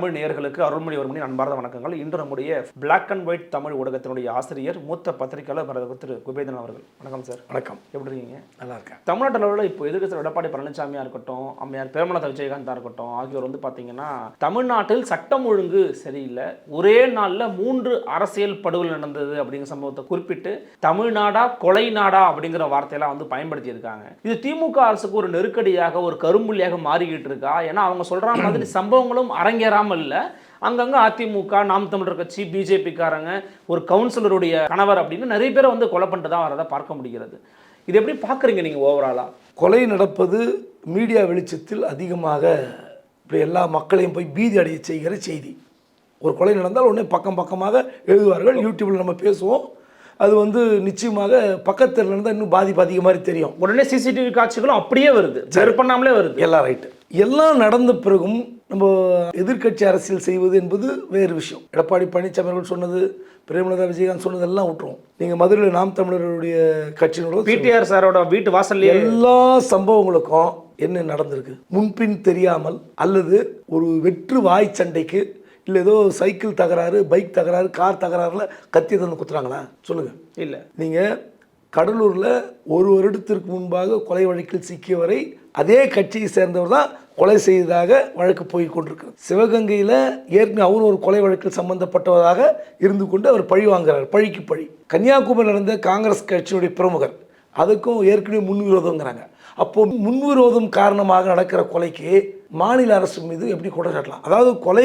தமிழ் நேயர்களுக்கு அருள்மொழிவர்மனின் அன்பார்ந்த வணக்கங்கள். இன்று நம்முடைய பிளாக் அண்ட் ஒயிட் தமிழ் ஊடகத்தினுடைய ஆசிரியர் மூத்த பத்திரிகையாளர் திரு குபேந்திரன் அவர்கள். வணக்கம் சார். வணக்கம். எப்படி இருக்கீங்க? நல்லா இருக்கேன். தமிழ்நாட்டு அளவில் இப்போ எதிர்க்கட்சி எடப்பாடி பழனிசாமியாக இருக்கட்டும், அம்மையார் பிரேமலதா விஜயகாந்தா இருக்கட்டும், ஆகியோர் பார்த்தீங்கன்னா தமிழ்நாட்டில் சட்டம் ஒழுங்கு சரியில்லை, ஒரே நாளில் 3 அரசியல் படுகொலை நடந்தது அப்படிங்கிற சம்பவத்தை குறிப்பிட்டு தமிழ்நாடா கொலை நாடா அப்படிங்கிற வார்த்தையெல்லாம் பயன்படுத்தி இருக்காங்க. இது திமுக அரசுக்கு ஒரு நெருக்கடியாக, ஒரு கரும்புள்ளியாக மாறிக்கிட்டு இருக்கா? ஏன்னா அவங்க சொல்ற மாதிரி சம்பவங்களும் அரங்கேறாமல் இல்லை. அங்கங்க அதிமுக, நாம் தமிழர் கட்சி, பிஜேபிக்காரங்க, ஒரு கவுன்சிலருடைய கணவர் அப்படின்னு நிறைய பேரை கொலை பண்ணிட்டு தான் வரதை பார்க்க முடிகிறது. இது எப்படி பார்க்குறீங்க நீங்கள் ஓவராலா? கொலை நடப்பது மீடியா வெளிச்சத்தில் அதிகமாக இப்படி எல்லா மக்களையும் போய் பீதி அடைய செய்கிற செய்தி. ஒரு கொலை நடந்தால் உடனே பக்கமாக எழுதுவார்கள். யூடியூப்பில் நம்ம பேசுவோம். அது நிச்சயமாக பக்கத்தில் இருந்தால் இன்னும் பாதிக்க மாதிரி தெரியும். உடனே சிசிடிவி காட்சிகளும் அப்படியே வருது, சரி பண்ணாமலே வருது. எல்லாம் ரைட்டு. எல்லாம் நடந்த பிறகும் நம்ம எதிர்கட்சி அரசியல் செய்வது என்பது வேறு விஷயம். எடப்பாடி பழனிசாமி அவர்கள் சொன்னது, பிரேமலதா விஜயகாந்த் சொன்னது எல்லாம் விட்டுருவோம். நீங்கள் மதுரையில் நாம் தமிழருடைய கட்சியினோட பிடிஆர் சாரோட வீட்டு வாசல் எல்லா சம்பவங்களுக்கும் என்ன நடந்திருக்கு முன்பின் தெரியாமல், அல்லது ஒரு வெற்று வாய் சண்டைக்கு, இல்லை ஏதோ சைக்கிள் தகராறு, பைக் தகராறு, கார் தகராறுல கத்தி தந்து குத்துறாங்களா? சொல்லுங்கள். இல்லை. நீங்கள் கடலூரில் ஒரு வருடத்திற்கு முன்பாக கொலை வழக்கில் சிக்கியவரை அதே கட்சியை சேர்ந்தவர் தான் கொலை செய்ததாக வழக்கு போய் கொண்டிருக்கிறது. சிவகங்கையில் ஏற்கனவே அவர் ஒரு கொலை வழக்கில் சம்பந்தப்பட்டவராக இருந்து கொண்டு அவர் பழி வாங்குறார், பழிக்கு பழி. கன்னியாகுமரியில் நடந்த காங்கிரஸ் கட்சியுடைய பிரமுகர், அதுக்கும் ஏற்கனவே முன்விரோதங்கிறாங்க. அப்போது முன்விரோதம் காரணமாக நடக்கிற கொலைக்கு மாநில அரசு மீது எப்படி குற்றச்சாட்டலாம்? அதாவது கொலை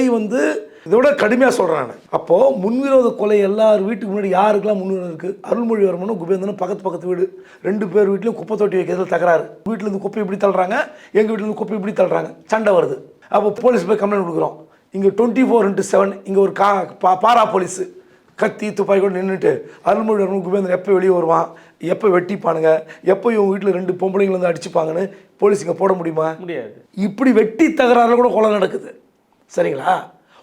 இதோட கடுமையாக சொல்கிறேன் நான். அப்போது முன்விரோத கொலை எல்லார் வீட்டுக்கு முன்னாடி யாருக்கெல்லாம் முன்விரோதம் இருக்குது? அருள்மொழிவர்மனும் குபேந்திரனும் பக்கத்து வீடு, 2 பேர் வீட்லையும் குப்பை தொட்டி வைக்கிறதுல தகராறு. வீட்டிலேருந்து குப்பை இப்படி தள்ளுறாங்க, எங்கள் வீட்டிலேருந்து குப்பை இப்படி தள்ளுறாங்க, சண்டை வருது. அப்போ போலீஸ் போய் கம்ப்ளைண்ட் கொடுக்குறோம். இங்கே 24/7 இங்கே ஒரு பாரா போலீஸு கத்தி துப்பாக்கி கூட நின்றுட்டு அருள்மொழிவர்மன் குபேந்திரன் எப்போ வெளியே வருவான், எப்போ வெட்டிப்பானுங்க, எப்போ இவங்க வீட்டில் 2 பொம்பளைங்களை அடிச்சுப்பாங்கன்னு போலீஸ் இங்கே போட முடியுமா? முடியாது. இப்படி வெட்டி தகராறில் கூட கொலை நடக்குது. சரிங்களா?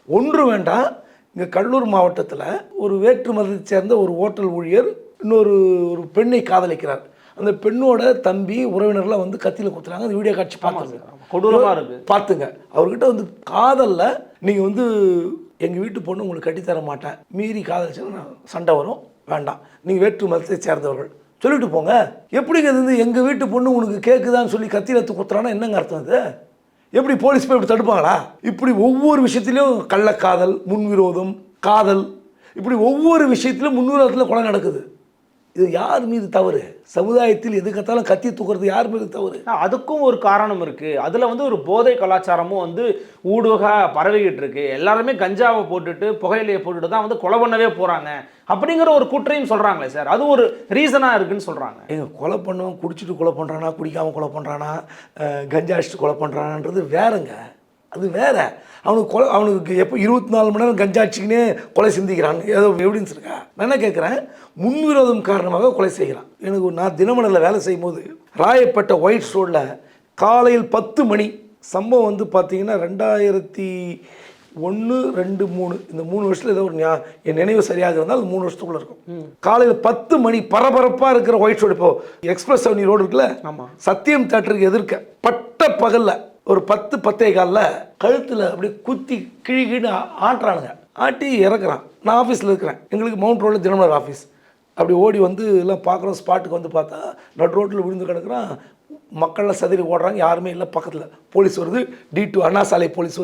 ஒன்று வேண்டாம். இங்கே கடலூர் மாவட்டத்தில் ஒரு வேற்று மதத்தை சேர்ந்த ஒரு ஹோட்டல் ஊழியர் ஒரு பெண்ணை காதலிக்கிறார். அந்த பெண்ணோட தம்பி உறவினர்லாம் கத்தியில் குத்துறாங்க. அந்த வீடியோ காட்சி பார்த்துங்க, கொடூரமாக இருக்குது. பார்த்துங்க. அவர்கிட்ட காதலில் நீங்கள் எங்கள் வீட்டு பொண்ணு உங்களுக்கு கட்டித்தர மாட்டேன், மீறி காதலிச்சா சண்டை வரும், வேண்டாம், நீங்கள் வேற்று மதத்தை சேர்ந்தவர்கள் சொல்லிட்டு போங்க. எப்படிங்க எங்கள் வீட்டு பொண்ணு உனக்கு கேட்குதான்னு சொல்லி கத்தியில் எடுத்து குத்துறான்னா என்னங்க அர்த்தம்? இது எப்படி போலீஸ் போய் இப்படி தடுப்பாங்களா? இப்படி ஒவ்வொரு விஷயத்திலையும் கள்ளக்காதல், முன்விரோதம், காதல், இப்படி ஒவ்வொரு விஷயத்திலும் முன்விரோதத்தில் கொலை நடக்குது. இது யார் மீது தவறு? சமுதாயத்தில் எது கத்தாலும் கத்தி தூக்குறது யார் மீது தவறு? அதுக்கும் ஒரு காரணம் இருக்குது. அதில் ஒரு போதை கலாச்சாரமும் ஊடுக பரவிக்கிட்டு இருக்கு. எல்லாருமே கஞ்சாவை போட்டுட்டு, புகையிலையை போட்டுட்டு தான் கொலை பண்ணவே போகிறாங்க அப்படிங்கிற ஒரு குற்றையும் சொல்கிறாங்களே சார். அது ஒரு ரீசனாக இருக்குன்னு சொல்கிறாங்க. கொலை பண்ணவன் குடிச்சிட்டு கொலை பண்ணுறானா, குடிக்காமல் கொலை பண்ணுறானா, கஞ்சா அடிச்சுட்டு கொலை பண்ணுறானான்றது வேறங்க. அது வேற. அவனுக்கு எப்போ 24 மணி நேரம் கஞ்சாச்சிக்கினே கொலை சிந்திக்கிறான், ஏதோ எவிடன்ஸ் இருக்கா? நான் என்ன கேட்குறேன், முன்விரோதம் காரணமாக கொலை செய்கிறான். நான் தினமலரில் வேலை செய்யும் போது ராயப்பேட்டை ஒயிட் ரோடில் காலையில் 10 மணி சம்பவம் பார்த்தீங்கன்னா 2001, 2, 3 இந்த 3 வருஷத்தில் ஏதோ ஒரு என் நினைவு சரியாக இருந்தால் அது 3 வருஷத்துக்குள்ளே இருக்கும். காலையில் 10 மணி பரபரப்பாக இருக்கிற ஒயிட் ரோடு, இப்போ எக்ஸ்பிரஸ் அவென்யூ ரோடு இருக்குல்ல, சத்தியம் தேட்டருக்கு எதிர்க்க பட்ட பகலில் ஒரு 10-10:15 கழுத்தில் அப்படி குத்தி கிழின்னு ஆட்டுறானுங்க. ஆட்டி இறக்குறான். நான் ஆஃபீஸில் இருக்கிறேன். எங்களுக்கு மவுண்ட் ரோடில் தினமலர் ஆஃபீஸ். அப்படி ஓடி எல்லாம் பார்க்குறோம். ஸ்பாட்டுக்கு பார்த்தா நடு ரோட்டில் விழுந்து கிடக்குறான். மக்கள்லாம் சதுரி ஓடுறாங்க, யாருமே இல்லை. பக்கத்தில் போலீஸ் வருது. D2 அண்ணா சாலை போலீஸ்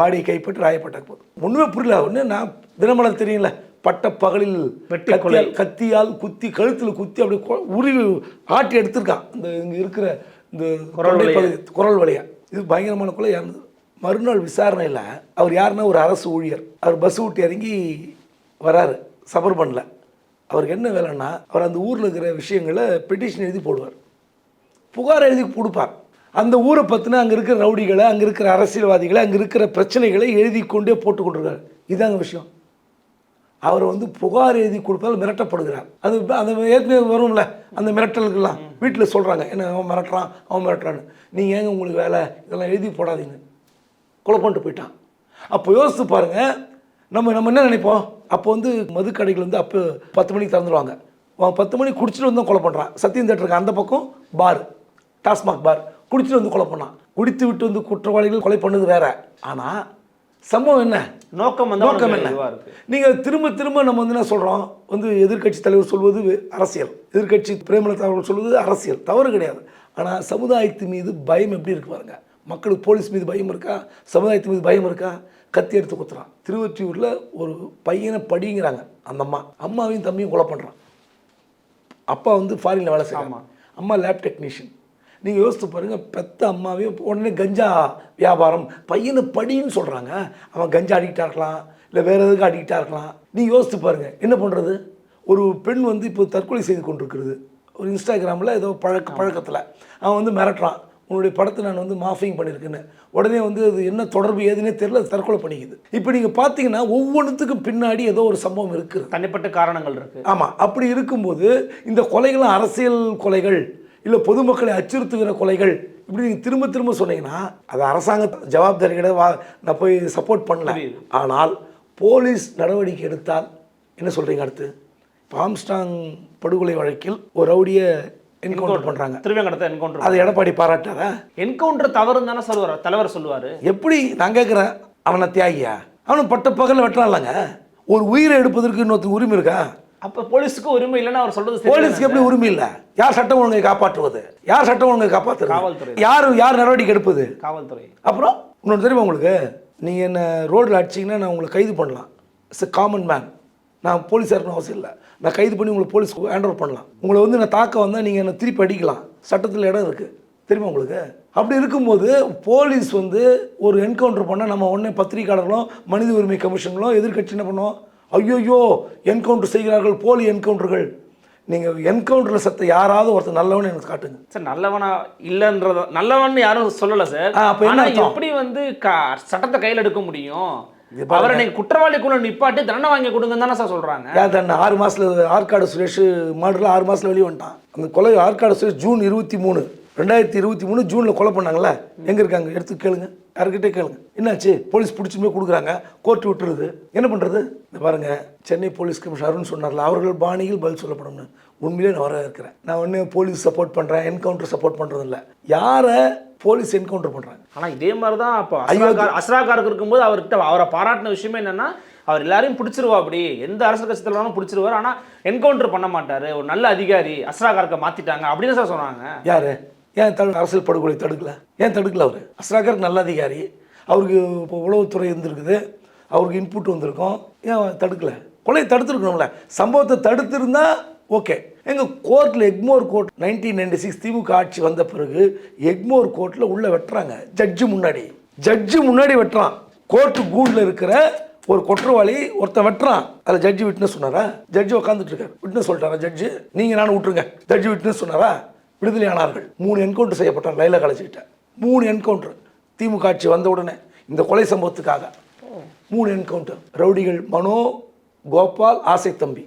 பாடியை கைப்பற்றி ராயப்பட்டாக்கு போகுது. ஒன்றுமே புரியல. ஒன்று நான் தினமலர் தெரியல, பட்ட பகலில் கத்தியால் குத்தி கழுத்தில் குத்தி அப்படி உருவி ஆட்டி எடுத்திருக்கான். இங்கே இருக்கிற இந்த குரல் வழியா. இது பயங்கரமான கொலை. இறந்தது. மறுநாள் விசாரணையில் அவர் யாருன்னா ஒரு அரசு ஊழியர். அவர் பஸ் விட்டு இறங்கி வராரு சபர்பனில். அவருக்கு என்ன வேலைன்னா, அவர் அந்த ஊரில் இருக்கிற விஷயங்களை பெட்டிஷன் எழுதி போடுவார், புகார் எழுதி கொடுப்பார். அந்த ஊரை பற்றின அங்கே இருக்கிற ரவுடிகளை, அங்கே இருக்கிற அரசியல்வாதிகளை, அங்கே இருக்கிற பிரச்சனைகளை எழுதி கொண்டே போட்டு கொண்டிருக்கார். இதாங்க விஷயம். அவர் புகார் எழுதி கொடுப்பதால் மிரட்டப்படுகிறார். அது அந்த ஏற்கனவே வரும்ல அந்த மிரட்டலுக்கெல்லாம். வீட்டில் சொல்கிறாங்க, என்ன அவன் மிரட்டுறான், அவன் மிரட்டுறான்னு. நீங்கள் ஏங்க உங்களுக்கு வேலை, இதெல்லாம் எழுதி போடாதீங்க. கொலை பண்ணிட்டு போயிட்டான். அப்போ யோசித்து பாருங்கள், நம்ம என்ன நினைப்போம்? அப்போ மதுக்கடைகள் அப்போ 10 மணிக்கு திறந்துடுவாங்க. அவன் 10 மணிக்கு குடிச்சிட்டு கொலை பண்ணுறான். சத்தியம் தேட்டருக்கு அந்த பக்கம் பார், டாஸ்மாக் பார், குடிச்சிட்டு கொலை பண்ணான். குடித்து விட்டு குற்றவாளிகள் கொலை பண்ணது வேற. ஆனால் சம்பவம் என்ன? நோக்கம் நோக்கம் என்ன? நீங்கள் திரும்ப திரும்ப நம்ம வந்து என்ன சொல்கிறோம், வந்து எதிர்க்கட்சி தலைவர் சொல்வது அரசியல், எதிர்க்கட்சி பிரேமலதா அவர்கள் சொல்வது அரசியல், தவறு கிடையாது. ஆனால் சமுதாயத்து மீது பயம் எப்படி இருக்கு பாருங்க. மக்களுக்கு போலீஸ் மீது பயம் இருக்கா? சமுதாயத்து மீது பயம் இருக்கா? கத்தி எடுத்து குத்துறான். திருவொற்றியூரில் ஒரு பையனை படிங்கிறாங்க, அந்த அம்மாவையும் தம்பியும் கொலை பண்ணுறான். அப்பா வந்து ஃபாரினில் வேலை செய்யறாங்க, அம்மா லேப் டெக்னீஷியன். நீங்கள் யோசித்து பாருங்கள், பெத்த அம்மாவையும் உடனே கஞ்சா வியாபாரம், பையனை படின்னு சொல்கிறாங்க. அவன் கஞ்சா அடிக்டாக இருக்கலாம், இல்லை வேறு எதுக்கு அடிக்டாக இருக்கலாம். நீங்கள் யோசித்து பாருங்கள் என்ன பண்ணுறது. ஒரு பெண் வந்து இப்போ தற்கொலை செய்து கொண்டிருக்கிறது, ஒரு இன்ஸ்டாகிராமில் ஏதோ பழக்கத்தில் அவன் வந்து மிரட்டுறான், உன்னுடைய படத்தை நான் வந்து மாஃபிங் பண்ணியிருக்கேன்னு. உடனே வந்து அது என்ன தொடர்பு ஏதுன்னே தெரியல, தற்கொலை பண்ணிக்குது. இப்போ நீங்கள் பார்த்தீங்கன்னா ஒவ்வொன்றுத்துக்கும் பின்னாடி ஏதோ ஒரு சம்பவம் இருக்குது, தனிப்பட்ட காரணங்கள் இருக்குது. ஆமாம், அப்படி இருக்கும்போது இந்த கொலைகளும் அரசியல் கொலைகள் இல்லை பொதுமக்களை அச்சுறுத்துகிற கொலைகள் இப்படி நீங்கள் திரும்ப திரும்ப சொன்னீங்கன்னா அது அரசாங்க ஜவாப்தாரி கிடையாது. நான் போய் சப்போர்ட் பண்ணல. ஆனால் போலீஸ் நடவடிக்கை எடுத்தால் என்ன சொல்கிறீங்க? அடுத்து ஆம்ஸ்ட்ராங் படுகொலை வழக்கில் ஒரு ரவுடியை என்கவுண்டர் பண்ணுறாங்க, திருவேங்கடத்தை என்கவுண்டர். அதை எடப்பாடி பாராட்டாரா? என்கவுண்டர் தவறுன்னு தானே சொல்லுவார் தலைவர், சொல்லுவார். எப்படி? நான் கேட்குறேன், அவனை தியாகியா? அவனை பட்ட பகலில் வெட்டுறான்லங்க. ஒரு உயிரை எடுப்பதற்கு இன்னொருத்தர் உரிமை இருக்கா? அப்போ போலீஸுக்கு உரிமை இல்லைன்னு அவர் சொல்றது. போலீஸ்க்கு எப்படி உரிமை இல்லை? யார் சட்டம் ஒழுங்கை காப்பாற்றுவது? யார் சட்டம் ஒழுங்கை காப்பாற்றுறது? காவல்துறை. யார் நடவடிக்கை எடுப்பது? காவல்துறை. அப்புறம் இன்னொன்று தெரியுமா உங்களுக்கு, நீங்கள் என்ன ரோட்டில் அடிச்சிங்கன்னா நான் உங்களை கைது பண்ணலாம். It's a common man. நான் போலீஸாக இருக்கணும் அவசியம் இல்லை. நான் கைது பண்ணி உங்களை போலீஸ் ஹேண்ட் ஓவர் பண்ணலாம். உங்களை வந்து நான் தாக்க வந்தால் நீங்கள் என்னை திருப்பி அடிக்கலாம். சட்டத்தில் இடம் இருக்குது, தெரியுமா உங்களுக்கு? அப்படி இருக்கும்போது போலீஸ் வந்து ஒரு என்கவுண்டர் பண்ணால் நம்ம உடனே பத்திரிகையாளர்களும் மனித உரிமை கமிஷன்களும் எதிர்கட்சி என்ன பண்ணுவோம்? ஐயோயோ என்கவுண்டர் செய்கிறார்கள், போலி என்கவுண்டர்கள். நீங்கள் என்கவுண்டரில் சத்த யாராவது ஒருத்தர் நல்லவன் எனக்கு காட்டுங்க சார். நல்லவனா இல்லைன்றத நல்லவன் யாரும் சொல்லலை சார். அப்போ என்ன எப்படி வந்து சட்டத்தை கையில் எடுக்க முடியும்? அவரை நீங்க குற்றவாளிக்குள்ள நிப்பாட்டி தண்டனை வாங்கி கொடுங்கன்னு தானே சார் சொல்றாங்க. யார் தண்டனை? 6 மாசத்துல ஆற்காடு சுரேஷ் மர்டரில் 6 மாசத்துல வெளியே வந்துட்டான். அந்த கொலை ஆற்காடு சுரேஷ் ஜூன் 23, 2023 ஜூனில் கொலை பண்ணாங்களே, எங்கே இருக்காங்க? எடுத்து கேளுங்க, யாருக்கிட்டே கேளுங்க. என்னாச்சு? போலீஸ் பிடிச்சுமே கொடுக்குறாங்க, கோர்ட்டு விட்டுருது. என்ன பண்ணுறது? இந்த பாருங்க, சென்னை போலீஸ் கமிஷனர் அருண் சொன்னார்ல, அவர்கள் பாணியில் பதில் சொல்லப்படும்னு. உண்மையிலே நான் வர இருக்கிறேன். நான் ஒன்று போலீஸ் சப்போர்ட் பண்ணுறேன், என்கவுண்டர் சப்போர்ட் பண்ணுறது இல்லை. யாரை போலீஸ் என்கவுண்டர் பண்ணுறாங்க? ஆனால் இதே மாதிரி தான் இப்போ அஸ்ராகாருக்கு இருக்கும்போது அவரை பாராட்டின விஷயமே என்னென்னா, அவர் எல்லாரையும் பிடிச்சிருவா, அப்படி எந்த அரசியல் கட்சி தலைவரும் பிடிச்சிருவார், ஆனால் என்கவுண்டர் பண்ண மாட்டார், ஒரு நல்ல அதிகாரி, அஸ்ராகாரத்தை மாற்றிட்டாங்க அப்படின்னு சார் சொன்னாங்க. யார்? ஏன் அரசியல் படுகொலை தடுக்கல? ஏன் தடுக்கல? அவர் அஸ்ராகாருக்கு நல்ல அதிகாரி, அவருக்கு இப்போ உளவுத்துறை இருந்திருக்குது, அவருக்கு இன்புட் வந்திருக்கும், ஏன் தடுக்கல? கொலையை தடுத்துருக்கணும்ல. சம்பவத்தை தடுத்திருந்தா ஓகே. எங்கள் கோர்ட்டில் எக்மோர் கோர்ட் 1996 திமுக ஆட்சி வந்த பிறகு எக்மோர் கோர்ட்டில் உள்ளே வெட்டுறாங்க, ஜட்ஜு முன்னாடி வெட்டுறான். கோர்ட்டு கூண்டில் இருக்கிற ஒரு குற்றவாளி ஒருத்தன் வெட்டுறான். அதில் ஜட்ஜி விட்னஸ் சொன்னாரா? ஜட்ஜி உட்காந்துட்டு இருக்காரு, விட்னஸ் சொல்லிட்டாரா ஜட்ஜு? நீங்கள் நானும் விட்டுருங்க. ஜட்ஜி விட்னஸ் சொன்னாரா? விடுதலை ஆனார்கள். 3 என்கவுண்டர் செய்யப்பட்டார் லைலா காலேஜ்கிட்ட. 3 என்கவுண்டர் திமுக ஆட்சி வந்த உடனே இந்த கொலை சம்பவத்துக்காக 3 என்கவுண்டர். ரவுடிகள் மனோ, கோபால், ஆசை தம்பி,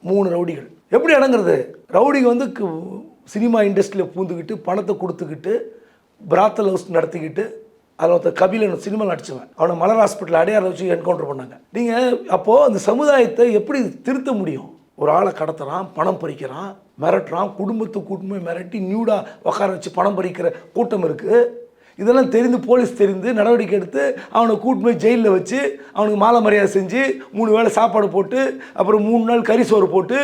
3 ரவுடிகள். எப்படி அடங்குறது? ரவுடிங்க வந்து சினிமா இண்டஸ்ட்ரியில் பூந்துக்கிட்டு பணத்தை கொடுத்துக்கிட்டு பிராத்தல் ஹவுஸ் நடத்திக்கிட்டு, அதில் ஒருத்தர் கபிலன் சினிமா நடிச்சவன், அவனை மலர் ஹாஸ்பிட்டல் அடையாளம் வச்சு என்கவுண்டர் பண்ணாங்க. நீங்கள் அப்போது அந்த சமுதாயத்தை எப்படி திருத்த முடியும்? ஒரு ஆளை கடத்துறான், பணம் பறிக்கிறான், மிரட்டுறான், குடும்பத்தை கூட்டமே மிரட்டி நியூடாக உட்கார வச்சு பணம் பறிக்கிற கூட்டம் இருக்குது. இதெல்லாம் தெரிந்து போலீஸ் தெரிந்து நடவடிக்கை எடுத்து அவனை கூட்டு போய் ஜெயிலில் வச்சு அவனுக்கு மாலை மரியாதை செஞ்சு 3 வேளை சாப்பாடு போட்டு அப்புறம் 3 நாள் கறி சோறு போட்டு,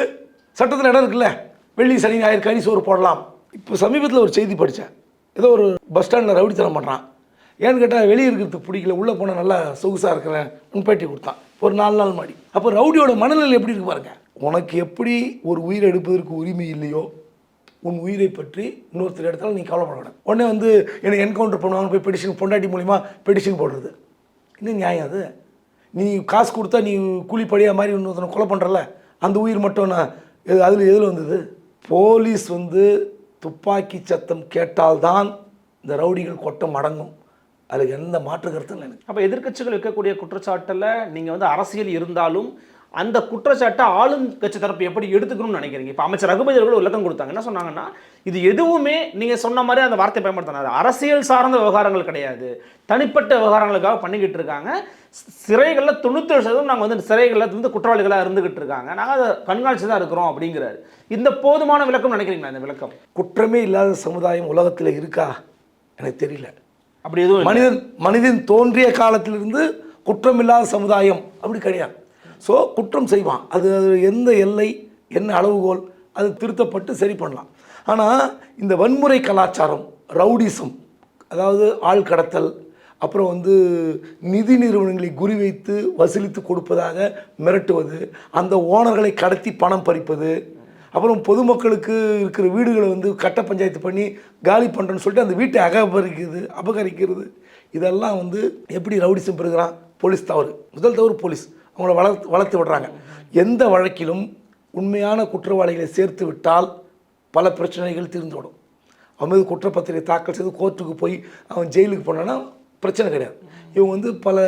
சட்டத்தில் இடம் இருக்குல்ல, வெள்ளி சனி ஞாயிறு கறி சோறு போடலாம். இப்போ சமீபத்தில் ஒரு செய்தி படித்தேன், ஏதோ ஒரு பஸ் ஸ்டாண்டில் ரவுடித்தனம் பண்ணுறான். ஏன்னு கேட்டால் வெளியே இருக்கிறதுக்கு பிடிக்கல, உள்ளே போனால் நல்லா சொகுசாக இருக்கிறேன் பேட்டி கொடுத்தான், ஒரு 4 நாள் மாடி. அப்போ ரவுடியோட மனநிலை எப்படி இருக்கு பாருங்க. உனக்கு எப்படி ஒரு உயிரை எடுப்பதற்கு உரிமை இல்லையோ, உன் உயிரை பற்றி இன்னொருத்தர் இடத்துல நீ கவலைப்பட வேண்டாம். உடனே வந்து என்னை என்கவுண்டர் பண்ணுவாங்க போய் பெடிஷன், பொண்டாட்டி மூலிமா பெடிஷன் போடுறது இன்னும் நியாயம் அது? நீ காசு கொடுத்தா நீ கூலிப்படியாக மாதிரி இன்னொருத்தனை கொலை பண்ணுறல, அந்த உயிர் மட்டும் நான் அதில் எதில் வந்தது? போலீஸ் வந்து துப்பாக்கி சத்தம் கேட்டால்தான் இந்த ரவுடிகள் கொட்டம் அடங்கும். அதுக்கு எந்த மாற்று கருத்தும் இல்லை. அப்போ எதிர்க்கட்சிகள் வைக்கக்கூடிய குற்றச்சாட்டில் நீங்கள் வந்து அரசியல் இருந்தாலும் அந்த குற்றச்சாட்டை ஆளுங்கட்சி தரப்பு எப்படி எடுத்துக்கணும்னு நினைக்கிறீங்க? இப்போ அமைச்சர் ரகுபதி அவர்கள் விளக்கம் கொடுத்தாங்க. என்ன சொன்னாங்கன்னா, இது எதுவுமே நீங்கள் சொன்ன மாதிரி அந்த வார்த்தை பயன்படுத்தினார், அரசியல் சார்ந்த விவகாரங்கள் கிடையாது, தனிப்பட்ட விவகாரங்களுக்காக பண்ணிக்கிட்டு இருக்காங்க. சிறைகளில் 97% நாங்கள் வந்து சிறைகளில் வந்து குற்றவாளிகளாக இருந்துகிட்டு இருக்காங்க, நாங்கள் அதை கண்காணிச்சு தான் இருக்கிறோம் அப்படிங்கிறாரு. இந்த போதுமான விளக்கம் நினைக்கிறீங்களா? இந்த விளக்கம் குற்றமே இல்லாத சமுதாயம் உலகத்தில் இருக்கா? எனக்கு தெரியல. அப்படி எதுவும் மனிதன் தோன்றிய காலத்திலிருந்து குற்றமில்லாத சமுதாயம் அப்படி கிடையாது. ஸோ குற்றம் செய்வான், அது எந்த எல்லை என்ன அளவுகோல் அது திருத்தப்பட்டு சரி பண்ணலாம். ஆனால் இந்த வன்முறை கலாச்சாரம், ரவுடிசம், அதாவது ஆள் கடத்தல், அப்புறம் வந்து நிதி நிறுவனங்களை குறிவைத்து வசூலித்து கொடுப்பதாக மிரட்டுவது, அந்த ஓனர்களை கடத்தி பணம் பறிப்பது, அப்புறம் பொதுமக்களுக்கு இருக்கிற வீடுகளை வந்து கட்ட பஞ்சாயத்து பண்ணி காலி பண்ணுறேன்னு சொல்லிட்டு அந்த வீட்டை அபகரிக்கிறது, இதெல்லாம் வந்து எப்படி ரவுடிசம் பெறுகிறான்? போலீஸ் தவறு. முதல் தவறு போலீஸ், அவங்கள வளர்த்து விடுறாங்க. எந்த வழக்கிலும் உண்மையான குற்றவாளிகளை சேர்த்து விட்டால் பல பிரச்சனைகள் தீர்ந்துவிடும். அவன் மீது குற்றப்பத்திரிகை தாக்கல் செய்து கோர்ட்டுக்கு போய் அவன் ஜெயிலுக்கு போனான்னா பிரச்சனை கிடையாது. இவங்க வந்து பல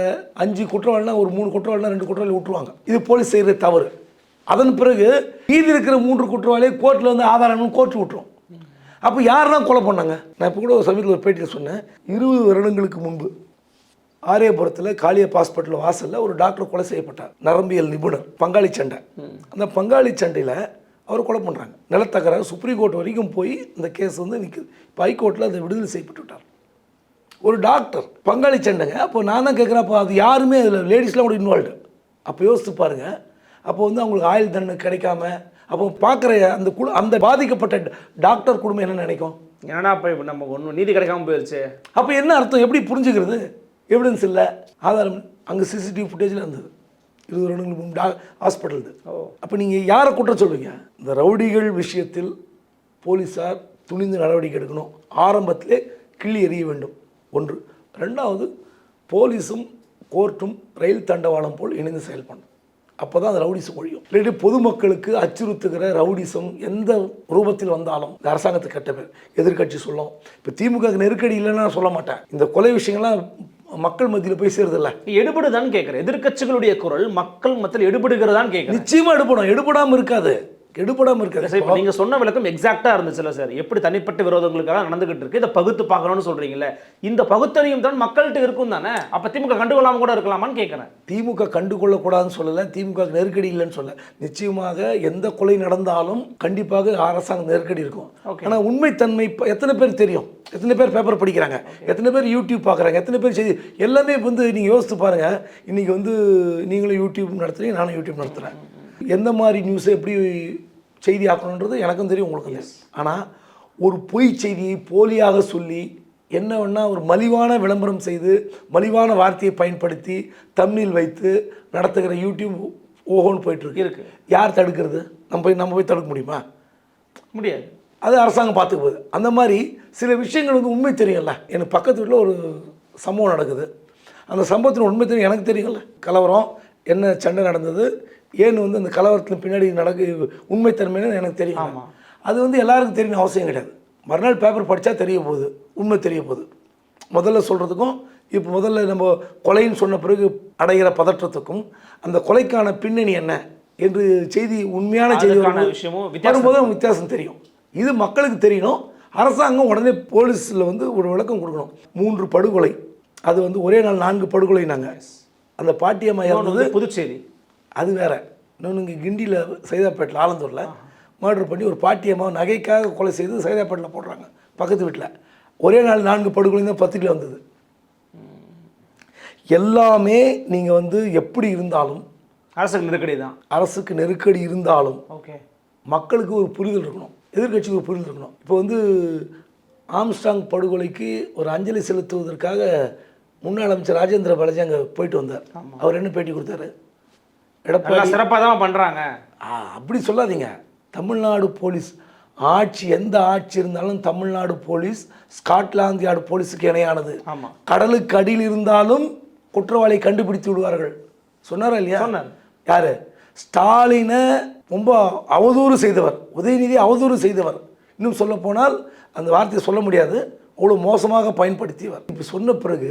5 குற்றவாளினா ஒரு 3 குற்றவாளினா 2 குற்றவாளி விட்டுருவாங்க. இது போலீஸ் செய்கிற தவறு. அதன் பிறகு மீதி இருக்கிற 3 குற்றவாளியை கோர்ட்டில் வந்து ஆதாரம்னு கோர்ட்டு விட்டுரும். அப்போ யார் தான் கொலை பண்ணாங்க? நான் இப்போ கூட ஒரு சமயத்தில் ஒரு பேட்டியில் சொன்னேன். 20 வருடங்களுக்கு முன்பு ஆரியபுரத்தில் காளியப்ப ஹாஸ்பிட்டல் வாசலில் ஒரு டாக்டர் கொலை செய்யப்பட்டார், நரம்பியல் நிபுணர். பங்காளி சண்டை. அந்த பங்காளி சண்டையில் அவர் கொலை பண்ணுறாங்க. நிலத்தகராறு சுப்ரீம் கோர்ட் வரைக்கும் போய் இந்த கேஸ் வந்து நிற்குது. இப்போ ஹைகோர்ட்டில் அதை விடுதலை செய்யப்பட்டு விட்டார். ஒரு டாக்டர் பங்காளி சண்டைங்க. அப்போ நான் தான் கேட்குறேன், அப்போ அது யாருமே அதில் லேடிஸ்லாம் கூட இன்வால்வ்டு. அப்போ யோசித்து பாருங்கள். அப்போ வந்து அவங்களுக்கு ஆயுள் தண்டனை கிடைக்காம அப்போ பார்க்குற அந்த பாதிக்கப்பட்ட டாக்டர் குடும்பம் என்ன நினைக்கும்? ஏன்னா இப்போ நம்ம ஒன்றும் நீதி கிடைக்காம போயிடுச்சு. அப்போ என்ன அர்த்தம்? எப்படி புரிஞ்சுக்கிறது? எவிடன்ஸ் இல்லை, ஆதாரம். அங்கே சிசிடிவி ஃபுட்டேஜில் இருந்தது 20 வருடங்களுக்கு முன்பு ஹாஸ்பிட்டல். அப்போ நீங்கள் யாரை குற்றம் சொல்வீங்க? இந்த ரவுடிகள் விஷயத்தில் போலீஸார் துணிந்து நடவடிக்கை எடுக்கணும். ஆரம்பத்திலே கிள்ளி எறிய வேண்டும். 1. 2வது, போலீஸும் கோர்ட்டும் ரயில் தண்டவாளம் போல் இணைந்து செயல்படணும். அப்போ தான் அந்த ரவுடிசம் ஒழியும். இல்லாட்டி பொதுமக்களுக்கு அச்சுறுத்துகிற ரவுடிசம் எந்த ரூபத்தில் வந்தாலும் இந்த அரசாங்கத்துக்கு கெட்ட பேர். எதிர்கட்சி சொல்லும். இப்போ திமுக நெருக்கடி இல்லைன்னு நான் சொல்ல மாட்டேன். இந்த கொலை விஷயங்கள்லாம் மக்கள் மத்தியில் போய் சேருதில்ல. எடுபடுதான்னு கேட்குறேன். எதிர்கட்சிகளுடைய குரல் மக்கள் மத்தியில் எடுபடுகிறதான்னு கேட்குறேன். நிச்சயமாக எடுபடும். எடுபடாமல் இருக்காது. இப்போ நீங்க சொன்ன விளக்கம் எக்ஸாக்டா இருந்துச்சுல்ல சார்? எப்படி தனிப்பட்ட விரோதங்களுக்காக நடந்துகிட்டு இருக்கு, இதை பகுத்து பார்க்கணும்னு சொல்றீங்கல்ல, இந்த பகுத்தறியும் தான் மக்கள்கிட்ட இருக்கும் தானே. அப்ப திமுக கண்டுகொள்ளாம கூட இருக்கலாமான்னு கேட்கிறேன். திமுக கண்டுகொள்ளக்கூடாதுன்னு சொல்லலை, திமுக நெருக்கடி இல்லைன்னு சொல்ல. நிச்சயமாக எந்த கொலை நடந்தாலும் கண்டிப்பாக அரசாங்கம் நெருக்கடி இருக்கும். ஆனால் உண்மைத்தன்மை எத்தனை பேர் தெரியும்? எத்தனை பேர் பேப்பர் படிக்கிறாங்க? எத்தனை பேர் யூடியூப் பார்க்குறாங்க? எத்தனை பேர் செய்தி எல்லாமே வந்து நீங்கள் யோசித்து பாருங்கள். இன்றைக்கி வந்து நீங்களும் யூடியூப் நடத்துகிறீங்க, நானும் யூடியூப் நடத்துகிறேன். எந்த மாதிரி நியூஸை எப்படி செய்தி ஆக்கணுன்றது எனக்கும் தெரியும், உங்களுக்கும் தெரியும். ஆனால் ஒரு பொய் செய்தியை போலியாக சொல்லி என்ன வேணால் ஒரு மலிவான விளம்பரம் செய்து மலிவான வார்த்தையை பயன்படுத்தி தம்ப்நெயில் வைத்து நடத்துகிற யூடியூப் ஓஹோன்னு போயிட்டுருக்கு. யார் தடுக்கிறது? நம்ம போய் தடுக்க முடியுமா? முடியாது. அது அரசாங்கம் பார்த்துக்க போகுது. அந்த மாதிரி சில விஷயங்கள் வந்து உண்மை தெரியும்ல. எனக்கு பக்கத்து வீட்டில் ஒரு சம்பவம் நடக்குது. அந்த சம்பவத்தின் உண்மை தெரியும், எனக்கு தெரியும்ல. கலவரம் என்ன, சண்டை நடந்தது, ஏன்னு வந்து அந்த கலவரத்தில் பின்னாடி உண்மைத்தன்மைன்னு எனக்கு தெரியும். அது வந்து எல்லாருக்கும் தெரியணும் அவசியம் கிடையாது. மறுநாள் பேப்பர் படித்தா தெரிய போகுது, உண்மை தெரிய போகுது. முதல்ல சொல்கிறதுக்கும் இப்போ முதல்ல நம்ம கொலைன்னு சொன்ன பிறகு அடைகிற பதற்றத்துக்கும் அந்த கொலைக்கான பின்னணி என்ன என்று செய்தி, உண்மையான செய்தி வரும்போது வித்தியாசம் தெரியும். இது மக்களுக்கு தெரியணும். அரசாங்கம் உடனே போலீஸில் வந்து ஒரு விளக்கம் கொடுக்கணும். 3 படுகொலை, அது வந்து ஒரே நாள் 4 படுகொலை. நாங்கள் அந்த பாட்டியம்மா இருந்தது புதுச்சேரி, அது வேற. இன்னொன்று இங்கே கிண்டியில் சைதாப்பேட்டில் ஆலந்தூரில் மர்டர் பண்ணி ஒரு பாட்டியம்மா நகைக்காக கொலை செய்து சைதாப்பேட்டில் போடுறாங்க பக்கத்து வீட்டில். ஒரே நாள் 4 படுகொலை தான் பத்திரிக்கையில் வந்தது. எல்லாமே நீங்கள் வந்து எப்படி இருந்தாலும் அரசுக்கு நெருக்கடி தான். அரசுக்கு நெருக்கடி இருந்தாலும் மக்களுக்கு ஒரு புரிதல் இருக்கணும், எதிர்கட்சிக்கு ஒரு புரிதல் இருக்கணும். இப்போ வந்து ஆம்ஸ்டாங் படுகொலைக்கு ஒரு அஞ்சலி செலுத்துவதற்காக முன்னாள் அமைச்சர் ராஜேந்திர பாலாஜி அங்கே போயிட்டு வந்தார். அவர் என்ன பேட்டி கொடுத்தாரு? எடப்பாடி சிறப்பாக தான் பண்ணுறாங்க. அப்படி சொல்லாதீங்க. தமிழ்நாடு போலீஸ் ஆட்சி, எந்த ஆட்சி இருந்தாலும் தமிழ்நாடு போலீஸ் ஸ்காட்லாந்து யார்டு போலீஸுக்கு இணையானது. கடலுக்கு அடியில் இருந்தாலும் குற்றவாளியை கண்டுபிடித்து விடுவார்கள். சொன்னாரா இல்லையா? யாரு? ஸ்டாலினை ரொம்ப அவதூறு செய்தவர், உதயநிதி அவதூறு செய்தவர். இன்னும் சொல்ல போனால் அந்த வார்த்தையை சொல்ல முடியாது, அவ்வளோ மோசமாக பயன்படுத்தியவர். இப்போ சொன்ன பிறகு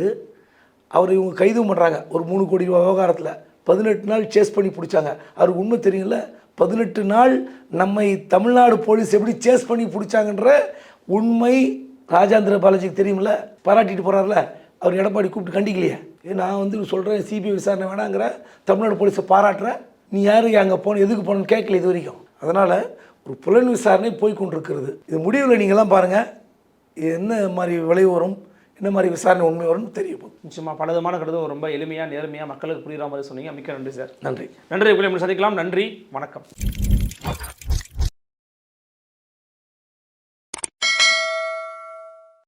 அவர் இவங்க கைது பண்ணுறாங்க. ஒரு 3 கோடி ரூபா விவகாரத்தில் 18 நாள் சேஸ் பண்ணி பிடிச்சாங்க. அவருக்கு உண்மை தெரியும்ல, 18 நாள் நம்மை தமிழ்நாடு போலீஸ் எப்படி சேஸ் பண்ணி பிடிச்சாங்கன்ற உண்மை ராஜேந்திர பாலாஜிக்கு தெரியும்ல. பாராட்டிட்டு போகிறார்ல. அவர் எடப்பாடி கூப்பிட்டு கண்டிக்கலையே. நான் வந்து சொல்கிறேன் சிபிஐ விசாரணை வேணாங்கிற, தமிழ்நாடு போலீஸை பாராட்டுறேன், நீ யார் அங்கே போன, எதுக்கு போகணுன்னு கேட்கல இது வரைக்கும். அதனால் ஒரு புலன் விசாரணை போய்கொண்டிருக்கிறது. இது முடிவில் நீங்கள்லாம் பாருங்கள் என்ன மாதிரி விளைவு வரும், என்ன மாதிரி விசாரணை உண்மை வரும்னு தெரிய போகுது. நிச்சயமா பல விதமான கருத்தும் ரொம்ப எளிமையாக நேர்மையாக மக்களுக்கு புரியுற மாதிரி சொன்னீங்க. மிக்க நன்றி சார். நன்றி. நன்றி. சந்திக்கலாம். நன்றி. வணக்கம்.